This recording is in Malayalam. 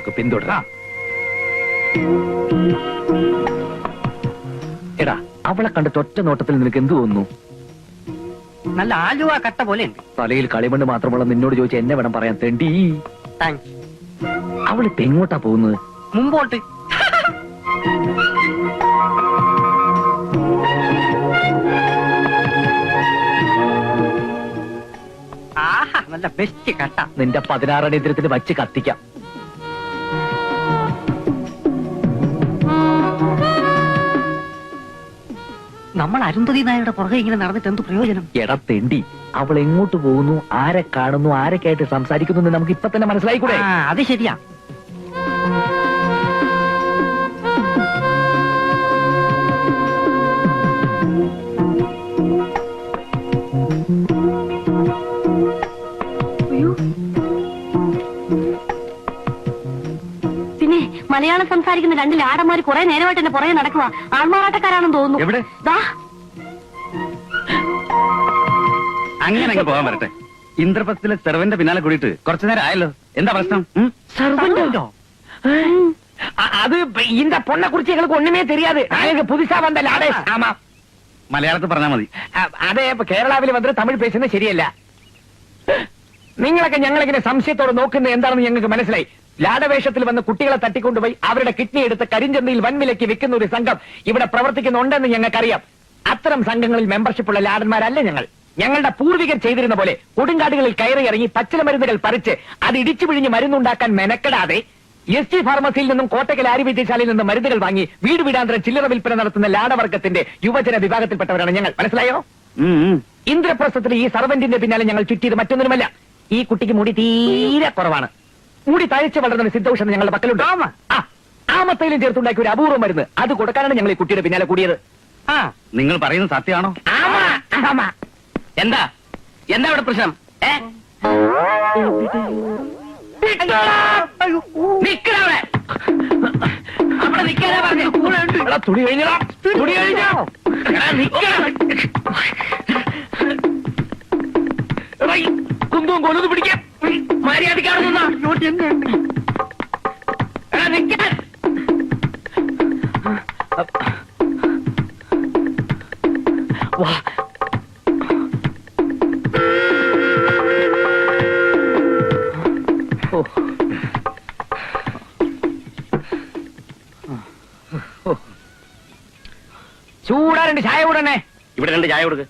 നമുക്ക് പിന്തുടരാം. എടാ, അവളെ കണ്ടിട്ട് ഒറ്റ നോട്ടത്തിൽ നിനക്ക് എന്ത് തോന്നുന്നു? നല്ല ആലുവ കട്ട പോലെ ഉണ്ട്. തലയിൽ കളിമണ്ണ് മാത്രമുള്ള നിന്നോട് ചോദിച്ച എന്നെ വേണം പറയാൻ തെണ്ടി. താങ്ക്സ്. അവളിപ്പോ എങ്ങോട്ടാ പോകുന്നത്? മുമ്പോട്ട്. ആഹാ, നല്ല ബെസ്റ്റ് കട്ട. നിന്റെ 16 അടിയന്തരത്തിന് വച്ച് കത്തിക്കാം. നമ്മൾ അരുന്ധതി നായരുടെ പുറകെ ഇങ്ങനെ നടന്നിട്ട് എന്ത് പ്രയോജനം? എടാ തെണ്ടി, അവൾ എങ്ങോട്ട് പോകുന്നു, ആരെ കാണുന്നു, ആരൊക്കെയായിട്ട് സംസാരിക്കുന്നു എന്ന് നമുക്ക് ഇപ്പൊ തന്നെ മനസ്സിലായിക്കൂടെ? അത് ശരിയാ. പിന്നെ മലയാളം സംസാരിക്കുന്ന 2 ലാടന്മാർ കുറെ നേരമായിട്ട് എന്നെ പുറകെ നടക്കുക. ആൾമാറാട്ടക്കാരാണെന്ന് തോന്നുന്നു. എവിടെ? അങ്ങനെ പോകാൻ വരട്ടെ. ഇന്ദ്രപ്രസ്ഥത്തിലെ സെർവന്റെ പിന്നാലെ കൂടിയിട്ട് കുറച്ചു നേരം ആയല്ലോ. എന്താ പ്രശ്നം? സർവന്റോ? അത് இந்த பொண்ணை குறிச்சு எங்களுக்கு ஒண்ணுமே தெரியாது. நாங்க புதுசா வந்த லாடேஷ். ஆமா, മലയാളത്തിൽ പറഞ്ഞാൽ മതി. അതെ, ഇപ്പൊ കേരളാവിൽ വന്നിട്ട് തമിഴ് പേശുന്നത് ശരിയല്ല. നിങ്ങളൊക്കെ ഞങ്ങളിങ്ങനെ സംശയത്തോടെ നോക്കുന്നത് എന്താണെന്ന് ഞങ്ങൾക്ക് മനസ്സിലായി. ലാടവേഷത്തിൽ വന്ന് കുട്ടികളെ തട്ടിക്കൊണ്ടുപോയി അവരുടെ കിഡ്നി എടുത്ത് കരിഞ്ചന്തയിൽ വൻവിലയ്ക്ക് വിൽക്കുന്ന ഒരു സംഘം ഇവിടെ പ്രവർത്തിക്കുന്നുണ്ടെന്ന് ഞങ്ങൾക്കറിയാം. അത്തരം സംഘങ്ങളിൽ മെമ്പർഷിപ്പുള്ള ലാടന്മാരല്ല ഞങ്ങൾ. ഞങ്ങളുടെ പൂർവികർ ചെയ്തിരുന്ന പോലെ കൊടുങ്കാടുകളിൽ കയറി ഇറങ്ങി പച്ചില മരുന്നുകൾ പറിച്ച് അത് ഇടിച്ചു പിഴിഞ്ഞ് മരുന്നുണ്ടാക്കാൻ മെനക്കെടാതെ എസ് ടി ഫാർമസിയിൽ നിന്നും കോട്ടക്കൽ ആര്യവൈദ്യശാലയിൽ നിന്നും മരുന്നുകൾ വാങ്ങി വീട് വീടാന്തരം ചില്ലറ വിൽപ്പന നടത്തുന്ന ലാടവർഗത്തിന്റെ യുവജന വിഭാഗത്തിൽപ്പെട്ടവരാണ് ഞങ്ങൾ. മനസ്സിലായോ? ഇന്ദ്രപ്രസ്ഥത്തിൽ ഈ സർവന്റിന്റെ പിന്നാലെ ഞങ്ങൾ ചുറ്റിയത് മറ്റൊന്നുമല്ല. ഈ കുട്ടിക്ക് മുടി തീരെ കുറവാണ്. മുടി തഴച്ച് വളർന്ന സിദ്ധൌഷധം ഞങ്ങളുടെ പക്കലുണ്ട്. ആമത്തയിലും ചേർത്തുണ്ടാക്കിയ ഒരു അപൂർവം മരുന്ന്, അത് കൊടുക്കാനാണ് ഞങ്ങൾ ഈ കുട്ടിയുടെ പിന്നാലെ കൂടിയത്. നിങ്ങൾ പറയുന്നത് സത്യമാണോ? എന്താ എന്താ ഇവിടെ പ്രശ്നം? അവിടെ നിൽക്കാനാ പറഞ്ഞു. തുണി കഴിഞ്ഞോ? തുണി കഴിഞ്ഞോ? കുന്തവും കൊലത് പിടിക്കാം. മര്യാദക്കാണെന്നാ നിൽക്കാൻ. വാ, ചൂടാ 2 ചായ കൂടണേ. ഇവിടെ 2 ചായ കൊടുക്ക്.